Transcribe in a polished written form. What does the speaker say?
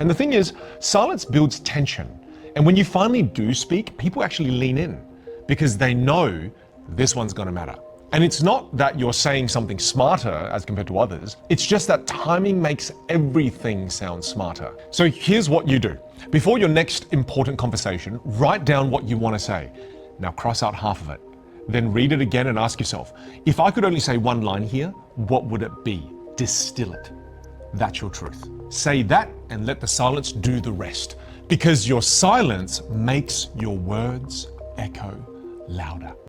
And the thing is, silence builds tension. And when you finally do speak, people actually lean in because they know this one's gonna matter. And it's not that you're saying something smarter as compared to others, it's just that timing makes everything sound smarter. So here's what you do. Before your next important conversation, write down what you want to say. Now cross out half of it. Then read it again and ask yourself, if I could only say one line here, what would it be? Distill it. That's your truth. Say that and let the silence do the rest. Because your silence makes your words echo louder.